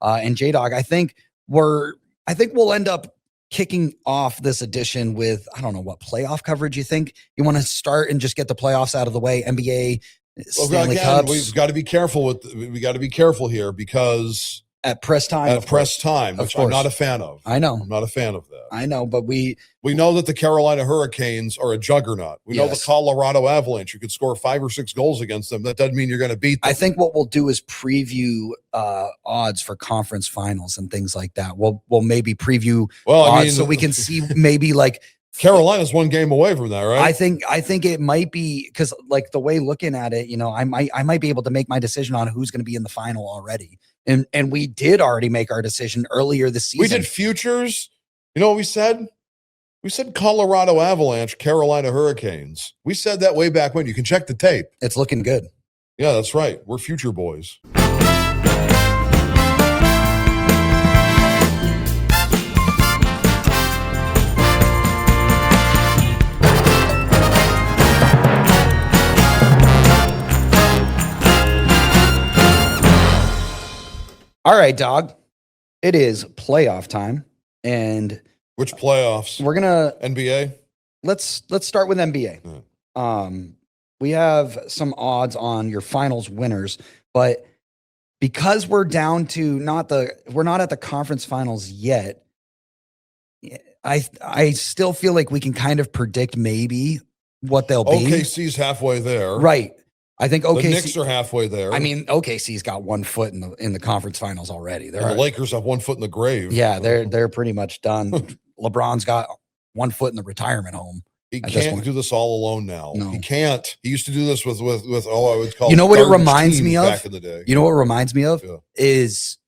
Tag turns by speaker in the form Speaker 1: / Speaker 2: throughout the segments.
Speaker 1: and Jay Dawg. I think we'll end up kicking off this edition with, I don't know what playoff coverage you think. You want to start and just get the playoffs out of the way. NBA, Stanley Cups.
Speaker 2: We've got to be careful here because
Speaker 1: at press time,
Speaker 2: which I'm not a fan of.
Speaker 1: I know.
Speaker 2: I'm not a fan of that.
Speaker 1: I know, but we
Speaker 2: know that the Carolina Hurricanes are a juggernaut. We know the Colorado Avalanche. You could score 5 or 6 goals against them. That doesn't mean you're going to beat them.
Speaker 1: I think what we'll do is preview odds for conference finals and things like that. We'll maybe preview odds so we can see maybe like
Speaker 2: Carolina's 1 game away from that, right?
Speaker 1: I think it might be because like the way looking at it, I might be able to make my decision on who's going to be in the final already. And we did already make our decision earlier this season.
Speaker 2: We did futures. You know what we said? We said Colorado Avalanche, Carolina Hurricanes. We said that way back when. You can check the tape.
Speaker 1: It's looking good.
Speaker 2: Yeah, that's right. We're future boys.
Speaker 1: All right, Dog. It is playoff time, and
Speaker 2: which playoffs?
Speaker 1: We're gonna
Speaker 2: NBA.
Speaker 1: Let's start with NBA. We have some odds on your finals winners, but because we're down to we're not at the conference finals yet. I still feel like we can kind of predict maybe what they'll be.
Speaker 2: OKC's halfway there,
Speaker 1: right? I think OKC.
Speaker 2: The Knicks are halfway there.
Speaker 1: I mean, OKC's got 1 foot in the conference finals already.
Speaker 2: The Lakers have 1 foot in the grave.
Speaker 1: Yeah, they're pretty much done. LeBron's got 1 foot in the retirement home.
Speaker 2: He can't do this all alone now.
Speaker 1: No.
Speaker 2: He can't. He used to do this with I would call.
Speaker 1: You know what it reminds me of?
Speaker 2: Back in the day.
Speaker 1: You know what it reminds me of is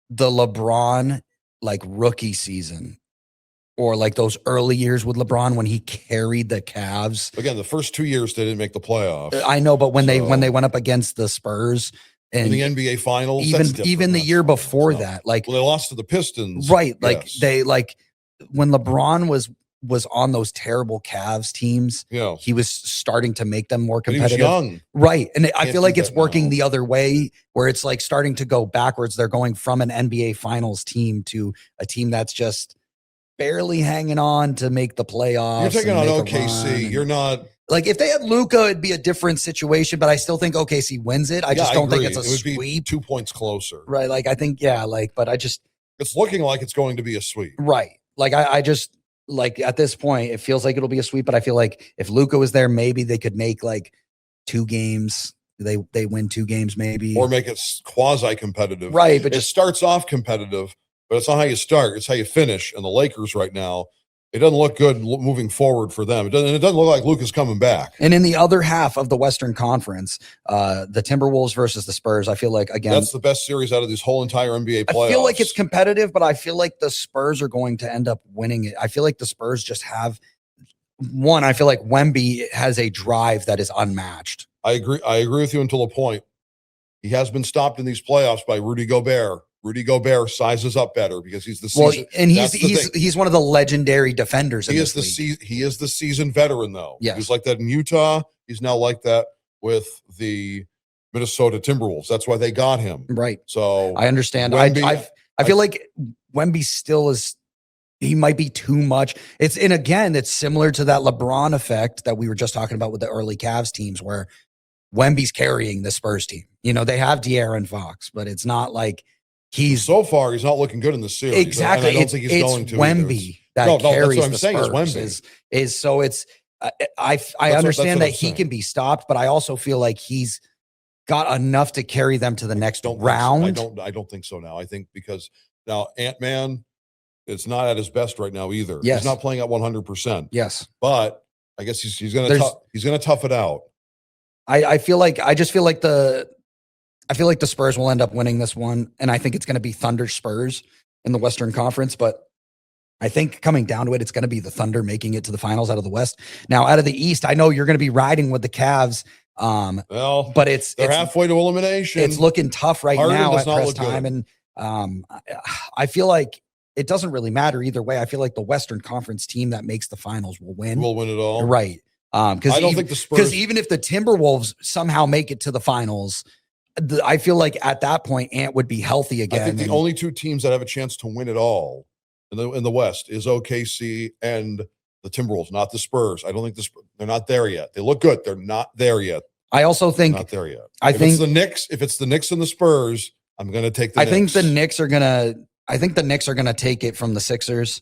Speaker 1: the LeBron like rookie season. Or like those early years with LeBron when he carried the Cavs.
Speaker 2: Again, the first 2 years they didn't make the playoffs.
Speaker 1: I know, but when they went up against the Spurs
Speaker 2: in the NBA Finals,
Speaker 1: even the year before that, like
Speaker 2: they lost to the Pistons,
Speaker 1: right? Like they when LeBron was on those terrible Cavs teams, he was starting to make them more competitive.
Speaker 2: He was young,
Speaker 1: right? And I feel like it's working the other way, where it's like starting to go backwards. They're going from an NBA Finals team to a team that's just barely hanging on to make the playoffs.
Speaker 2: You're taking on OKC. You're not
Speaker 1: like if they had Luka, it'd be a different situation. But I still think OKC wins it. I just don't think it's a sweep.
Speaker 2: Be 2 points closer,
Speaker 1: right? Like I think, but I just
Speaker 2: it's looking like it's going to be a sweep,
Speaker 1: right? Like I just like at this point, it feels like it'll be a sweep. But I feel like if Luka was there, maybe they could make like 2 games. They win 2 games, maybe,
Speaker 2: or make it quasi competitive,
Speaker 1: right? But
Speaker 2: it starts off competitive. But it's not how you start; it's how you finish. And the Lakers right now, it doesn't look good moving forward for them. It doesn't look like Luka's coming back.
Speaker 1: And in the other half of the Western Conference, the Timberwolves versus the Spurs, I feel like again
Speaker 2: that's the best series out of this whole entire NBA playoffs.
Speaker 1: I feel like it's competitive, but I feel like the Spurs are going to end up winning it. I feel like the Spurs just have one. I feel like Wemby has a drive that is unmatched.
Speaker 2: I agree with you until a point. He has been stopped in these playoffs by Rudy Gobert. Rudy Gobert sizes up better because he's the season.
Speaker 1: Well, and he's one of the legendary defenders.
Speaker 2: He is the seasoned veteran though.
Speaker 1: Yes.
Speaker 2: He was like that in Utah. He's now like that with the Minnesota Timberwolves. That's why they got him.
Speaker 1: Right.
Speaker 2: So
Speaker 1: I understand. I feel like Wemby still is. He might be too much. It's similar to that LeBron effect that we were just talking about with the early Cavs teams, where Wemby's carrying the Spurs team. They have De'Aaron Fox, but it's not like.
Speaker 2: So far, he's not looking good in the series.
Speaker 1: Exactly.
Speaker 2: I don't think he's going to.
Speaker 1: Wemby that carries
Speaker 2: that's what I'm
Speaker 1: the
Speaker 2: saying
Speaker 1: Spurs.
Speaker 2: Is Wemby.
Speaker 1: I understand that he can be stopped, but I also feel like he's got enough to carry them to the next round.
Speaker 2: I don't think so now. I think because now Ant-Man is not at his best right now either.
Speaker 1: Yes.
Speaker 2: He's not playing at 100%.
Speaker 1: Yes.
Speaker 2: But I guess he's going to tough it out.
Speaker 1: I feel like the Spurs will end up winning this one, and I think it's going to be Thunder Spurs in the Western Conference, but I think coming down to it, it's going to be the Thunder making it to the finals out of the West. Now, out of the East, I know you're going to be riding with the Cavs, but they're
Speaker 2: halfway to elimination.
Speaker 1: It's looking tough right now at press time,
Speaker 2: good.
Speaker 1: And I feel like it doesn't really matter either way. I feel like the Western Conference team that makes the finals will win.
Speaker 2: Will win it all.
Speaker 1: Right.
Speaker 2: I don't think the Spurs.
Speaker 1: Because even if the Timberwolves somehow make it to the finals, I feel like at that point, Ant would be healthy again.
Speaker 2: I think the only two teams that have a chance to win it all in the West is OKC and the Timberwolves, not the Spurs. I don't think they're not there yet. They look good. They're not there yet.
Speaker 1: I also think
Speaker 2: not there yet.
Speaker 1: If it's
Speaker 2: the Knicks and the Spurs, I'm going to take the Knicks.
Speaker 1: I think the Knicks are gonna take it from the Sixers.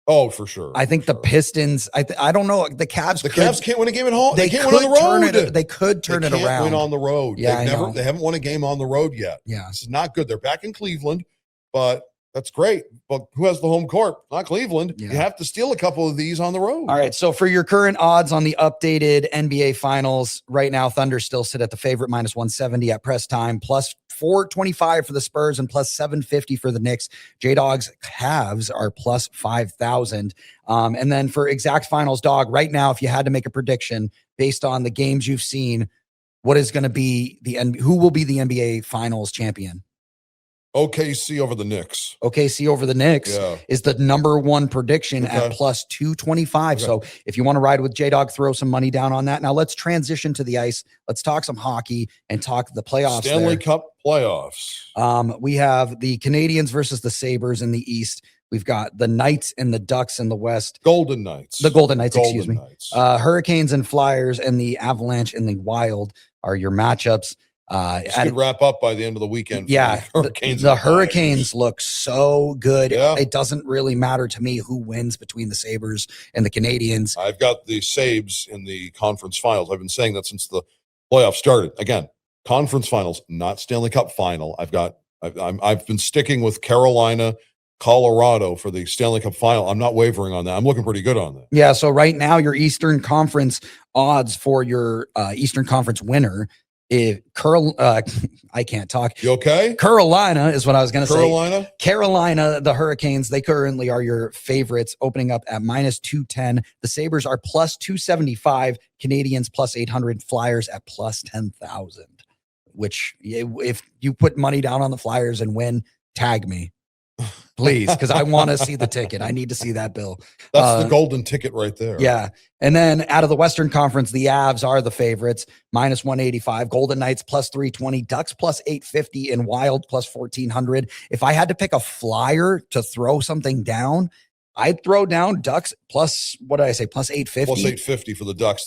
Speaker 2: Oh, for sure.
Speaker 1: I think the Pistons. I don't know. The Cavs.
Speaker 2: The Cavs can't win a game at home. They can't win on the road.
Speaker 1: They could turn it around.
Speaker 2: Win on the road.
Speaker 1: Yeah,
Speaker 2: they haven't won a game on the road yet.
Speaker 1: Yeah,
Speaker 2: this is not good. They're back in Cleveland, but that's great. But who has the home court? Not Cleveland. Yeah. You have to steal a couple of these on the road.
Speaker 1: All right. So for your current odds on the updated NBA Finals, right now Thunder still sit at the favorite -170 at press time, plus 425 for the Spurs and plus 750 for the Knicks. Jay Dawg's Cavs are plus 5,000. And then for exact finals, Dog, right now, if you had to make a prediction based on the games you've seen, what is going to be who will be the NBA Finals champion?
Speaker 2: OKC over the Knicks.
Speaker 1: OKC over the Knicks is the number one prediction at plus 225. Okay. So if you want to ride with J-Dog, throw some money down on that. Now let's transition to the ice. Let's talk some hockey and talk the playoffs.
Speaker 2: Stanley Cup playoffs.
Speaker 1: We have the Canadiens versus the Sabres in the East. We've got the Knights and the Ducks in the West.
Speaker 2: Golden Knights.
Speaker 1: The Golden Knights, excuse me. Hurricanes and Flyers and the Avalanche and the Wild are your matchups.
Speaker 2: This could wrap up by the end of the weekend.
Speaker 1: Yeah, the Hurricanes look so good. Yeah. It doesn't really matter to me who wins between the Sabres and the Canadiens.
Speaker 2: I've got the Sabres in the conference finals. I've been saying that since the playoffs started. Again, conference finals, not Stanley Cup final. I've been sticking with Carolina, Colorado for the Stanley Cup final. I'm not wavering on that. I'm looking pretty good on that.
Speaker 1: Yeah. So right now, your Eastern Conference odds for your Eastern Conference winner. I can't talk.
Speaker 2: You okay?
Speaker 1: Carolina is what I was going to
Speaker 2: say.
Speaker 1: Carolina, the Hurricanes, they currently are your favorites, opening up at -210. The Sabres are plus 275. Canadians plus 800. Flyers at plus 10,000. Which, if you put money down on the Flyers and win, tag me. Please, because I want to see the ticket. I need to see that bill.
Speaker 2: That's the golden ticket right there.
Speaker 1: Yeah. And then out of the Western Conference, the Avs are the favorites, -185. Golden Knights plus 320. Ducks plus 850. And Wild plus 1,400. If I had to pick a flyer to throw something down, I'd throw down Ducks plus, what did I say, plus 850?
Speaker 2: Plus 850 for the Ducks.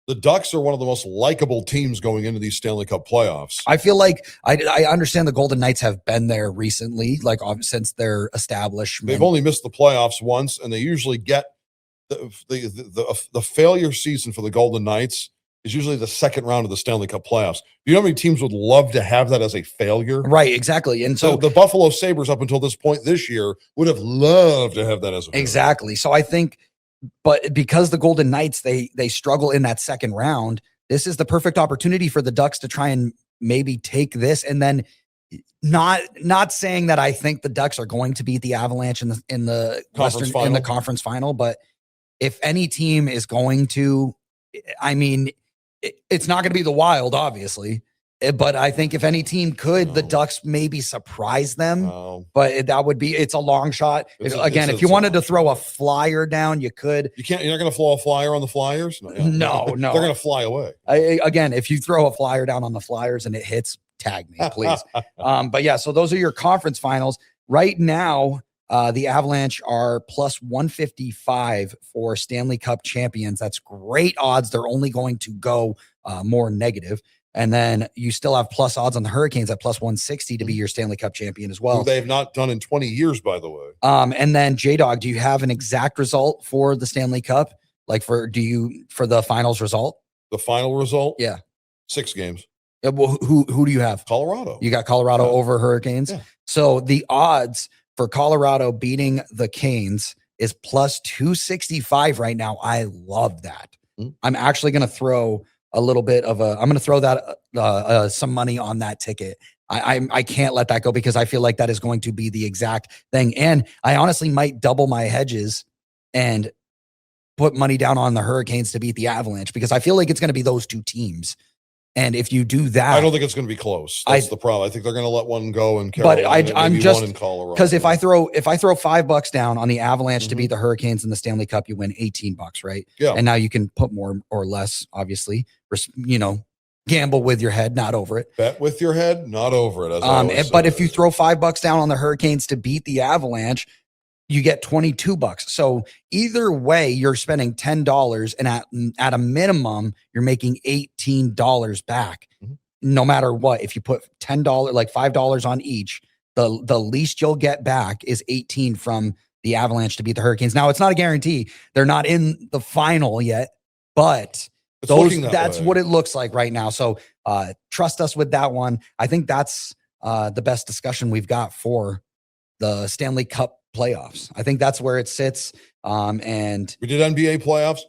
Speaker 2: The Ducks are one of the most likable teams going into these Stanley Cup playoffs.
Speaker 1: I feel like I understand the Golden Knights have been there recently, like since their establishment.
Speaker 2: They've only missed the playoffs once, and they usually get the failure season for the Golden Knights is usually the second round of the Stanley Cup playoffs. Do you know how many teams would love to have that as a failure?
Speaker 1: Right, exactly. And so
Speaker 2: the Buffalo Sabres up until this point this year would have loved to have that as a failure.
Speaker 1: Exactly. So I think, but because the Golden Knights, they struggle in that second round, this is the perfect opportunity for the Ducks to try and maybe take this. And then not saying that I think the Ducks are going to beat the Avalanche in the conference final, but if any team is going to, I mean, it's not going to be the Wild, obviously. But I think if any team could, the Ducks maybe surprise them. But it's a long shot. If you wanted to throw a flyer down, you could.
Speaker 2: You're not going to throw a flyer on the Flyers?
Speaker 1: No.
Speaker 2: They're going to fly away.
Speaker 1: Again, if you throw a flyer down on the Flyers and it hits, tag me, please. But yeah, so those are your conference finals. Right now, the Avalanche are plus 155 for Stanley Cup champions. That's great odds. They're only going to go more negative. And then you still have plus odds on the Hurricanes at plus 160 to be your Stanley Cup champion as well.
Speaker 2: Who they've not done in 20 years, by the way.
Speaker 1: And then J-Dog, do you have an exact result for the Stanley Cup? Like for the finals result?
Speaker 2: The final result?
Speaker 1: Yeah.
Speaker 2: 6 games.
Speaker 1: Well, who do you have?
Speaker 2: Colorado.
Speaker 1: You got Colorado over Hurricanes. Yeah. So the odds for Colorado beating the Canes is plus 265 right now. I love that. I'm actually going to throw a little bit of I'm going to throw that some money on that ticket. I can't let that go because I feel like that is going to be the exact thing. And I honestly might double my hedges and put money down on the Hurricanes to beat the Avalanche because I feel like it's going to be those two teams. And if you do that,
Speaker 2: I don't think it's going to be close. That's the problem. I think they're going to let one go in Carolina.
Speaker 1: But I'm just
Speaker 2: one in Colorado.
Speaker 1: Because if I throw $5 down on the Avalanche to beat the Hurricanes in the Stanley Cup, you win $18, right?
Speaker 2: Yeah.
Speaker 1: And now you can put more or less, obviously, Gamble with your head, not over it.
Speaker 2: Bet with your head, not over it. As I always
Speaker 1: But
Speaker 2: say.
Speaker 1: if you throw $5 down on the Hurricanes to beat the Avalanche, you get $22. So either way, you're spending $10, and at a minimum, you're making $18 back.
Speaker 2: Mhm.
Speaker 1: No matter what, if you put $10, like $5 on each, the least you'll get back is 18 from the Avalanche to beat the Hurricanes. Now, it's not a guarantee; they're not in the final yet, but
Speaker 2: It's looking
Speaker 1: that's
Speaker 2: way.
Speaker 1: what it looks like right now. So trust us with that one. I think that's the best discussion we've got for the Stanley Cup playoffs. I think that's where it sits. And
Speaker 2: We did NBA playoffs.